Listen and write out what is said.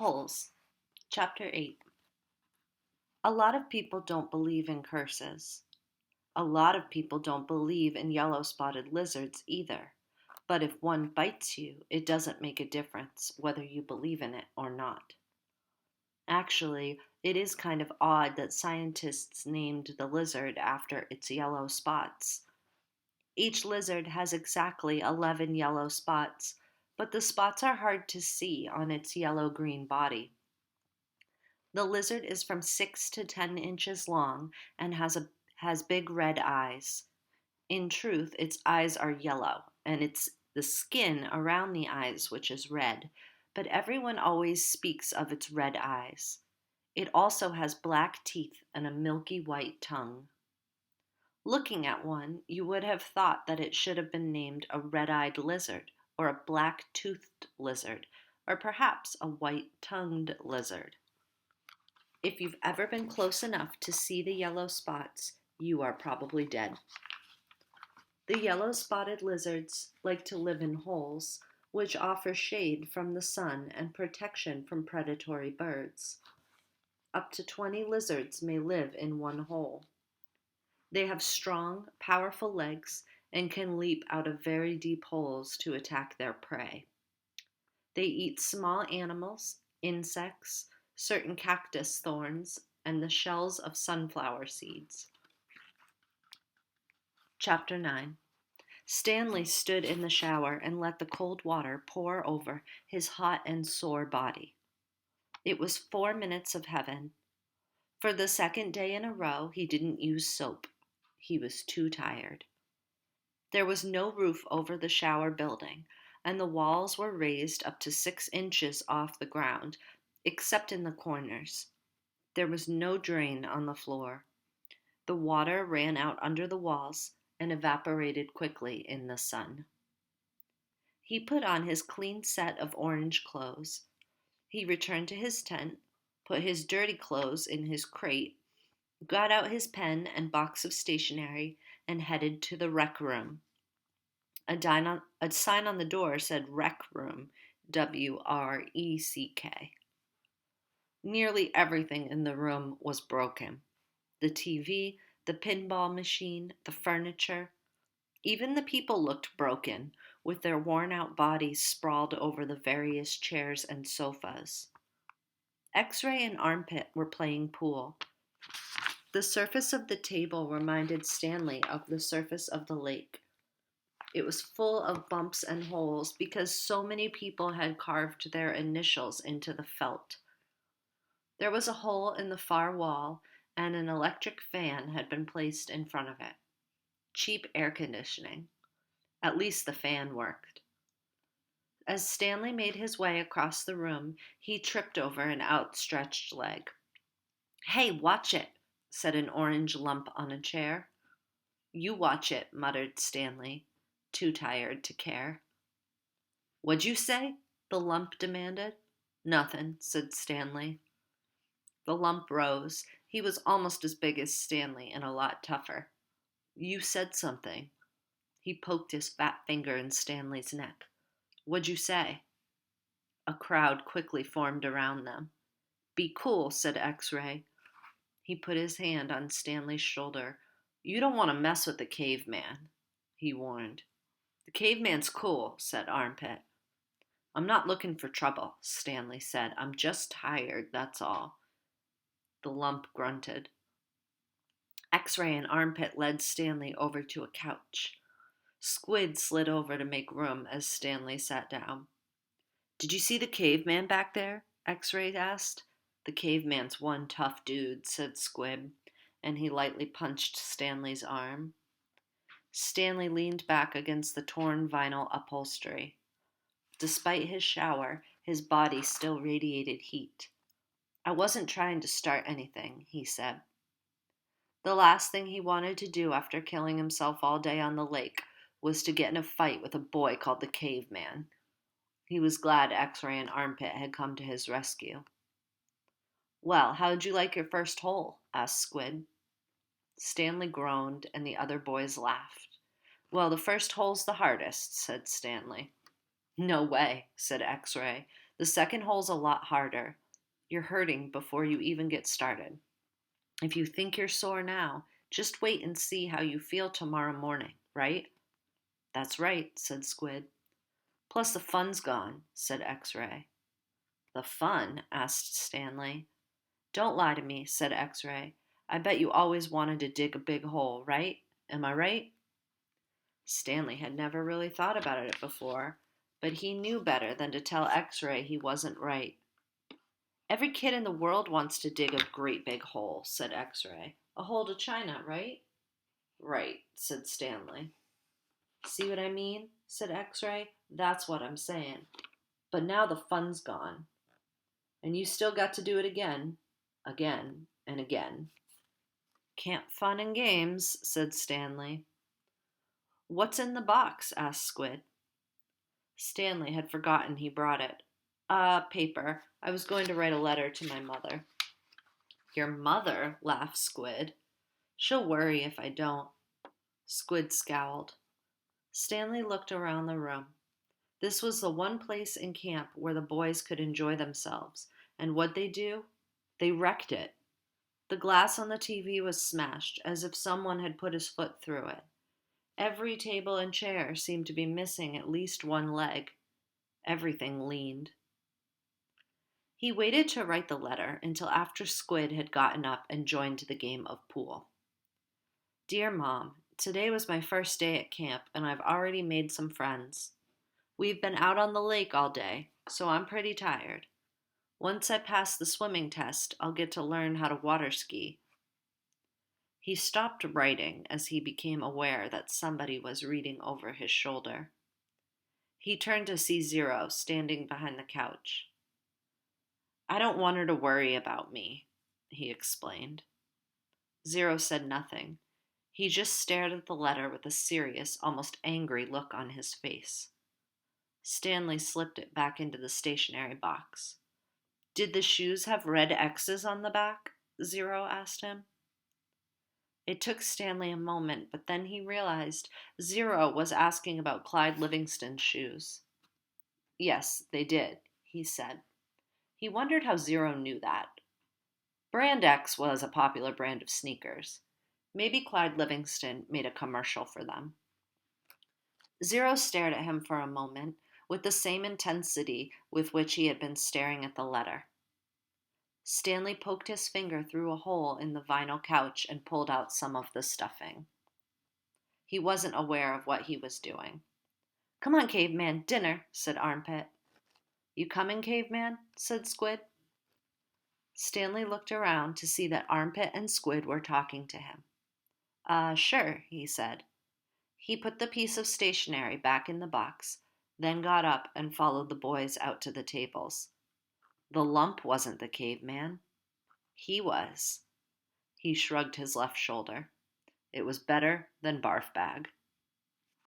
Holes, Chapter 8. A lot of people don't believe in curses. A lot of people don't believe in yellow spotted lizards either. But if one bites you, it doesn't make a difference whether you believe in it or not. Actually, it is kind of odd that scientists named the lizard after its yellow spots. Each lizard has exactly 11 yellow spots, but the spots are hard to see on its yellow-green body. The lizard is from 6 to 10 inches long and has big red eyes. In truth, its eyes are yellow, and it's the skin around the eyes which is red, but everyone always speaks of its red eyes. It also has black teeth and a milky white tongue. Looking at one, you would have thought that it should have been named a red-eyed lizard, or a black-toothed lizard, or perhaps a white-tongued lizard. If you've ever been close enough to see the yellow spots, you are probably dead. The yellow spotted lizards like to live in holes, which offer shade from the sun and protection from predatory birds. Up to 20 lizards may live in one hole. They have strong, powerful legs and can leap out of very deep holes to attack their prey. They eat small animals, insects, certain cactus thorns, and the shells of sunflower seeds. Chapter 9. Stanley stood in the shower and let the cold water pour over his hot and sore body. It was 4 minutes of heaven. For the second day in a row, he didn't use soap. He was too tired. There was no roof over the shower building, and the walls were raised up to 6 inches off the ground, except in the corners. There was no drain on the floor. The water ran out under the walls and evaporated quickly in the sun. He put on his clean set of orange clothes. He returned to his tent, put his dirty clothes in his crate, got out his pen and box of stationery, and headed to the rec room. A sign on the door said Rec Room, WRECK. Nearly everything in the room was broken. The TV, the pinball machine, the furniture. Even the people looked broken, with their worn-out bodies sprawled over the various chairs and sofas. X-Ray and Armpit were playing pool. The surface of the table reminded Stanley of the surface of the lake. It was full of bumps and holes because so many people had carved their initials into the felt. There was a hole in the far wall, and an electric fan had been placed in front of it. Cheap air conditioning. At least the fan worked. As Stanley made his way across the room, he tripped over an outstretched leg. "Hey, watch it," said an orange lump on a chair. "You watch it," muttered Stanley, too tired to care. "What'd you say?" the lump demanded. "Nothin'," said Stanley. The lump rose. He was almost as big as Stanley and a lot tougher. "You said something." He poked his fat finger in Stanley's neck. "What'd you say?" A crowd quickly formed around them. "Be cool," said X-Ray. He put his hand on Stanley's shoulder. "You don't want to mess with the caveman," he warned. "The caveman's cool," said Armpit. "I'm not looking for trouble," Stanley said. "I'm just tired, that's all." The lump grunted. X-Ray and Armpit led Stanley over to a couch. Squid slid over to make room as Stanley sat down. "Did you see the caveman back there?" X-Ray asked. "The caveman's one tough dude," said Squid, and he lightly punched Stanley's arm. Stanley leaned back against the torn vinyl upholstery. Despite his shower, his body still radiated heat. "I wasn't trying to start anything," he said. The last thing he wanted to do after killing himself all day on the lake was to get in a fight with a boy called the Caveman. He was glad X-Ray and Armpit had come to his rescue. "Well, how'd you like your first hole?" asked Squid. Stanley groaned, and the other boys laughed. "Well, the first hole's the hardest," said Stanley. "No way," said X-Ray. The second hole's a lot harder. You're hurting before you even get started. If you think you're sore now, just wait and see how you feel tomorrow morning, right? That's right, said Squid. Plus the fun's gone, said X-Ray. The fun? Asked Stanley. Don't lie to me, said X-Ray. I bet you always wanted to dig a big hole, right? Am I right? Stanley had never really thought about it before, but he knew better than to tell X-Ray he wasn't right. Every kid in the world wants to dig a great big hole, said X-Ray. A hole to China, right? Right, said Stanley. See what I mean? Said X-Ray. That's what I'm saying. But now the fun's gone. And you still got to do it again, and again. Camp fun and games, said Stanley. What's in the box? Asked Squid. Stanley had forgotten he brought it. Paper. I was going to write a letter to my mother. Your mother? Laughed Squid. She'll worry if I don't. Squid scowled. Stanley looked around the room. This was the one place in camp where the boys could enjoy themselves, and what'd they do? They wrecked it. The glass on the TV was smashed, as if someone had put his foot through it. Every table and chair seemed to be missing at least one leg. Everything leaned. He waited to write the letter until after Squid had gotten up and joined the game of pool. Dear Mom, today was my first day at camp, and I've already made some friends. We've been out on the lake all day, so I'm pretty tired. Once I pass the swimming test, I'll get to learn how to water ski. He stopped writing as he became aware that somebody was reading over his shoulder. He turned to see Zero standing behind the couch. I don't want her to worry about me, he explained. Zero said nothing. He just stared at the letter with a serious, almost angry look on his face. Stanley slipped it back into the stationery box. Did the shoes have red X's on the back? Zero asked him. It took Stanley a moment, but then he realized Zero was asking about Clyde Livingston's shoes. Yes, they did, he said. He wondered how Zero knew that. Brand X was a popular brand of sneakers. Maybe Clyde Livingston made a commercial for them. Zero stared at him for a moment, with the same intensity with which he had been staring at the letter. Stanley poked his finger through a hole in the vinyl couch and pulled out some of the stuffing. He wasn't aware of what he was doing. Come on, Caveman, dinner, said Armpit. You coming, Caveman? Said Squid. Stanley looked around to see that Armpit and Squid were talking to him. Sure, he said. He put the piece of stationery back in the box, then got up and followed the boys out to the tables. The lump wasn't the caveman. He was. He shrugged his left shoulder. It was better than Barf Bag.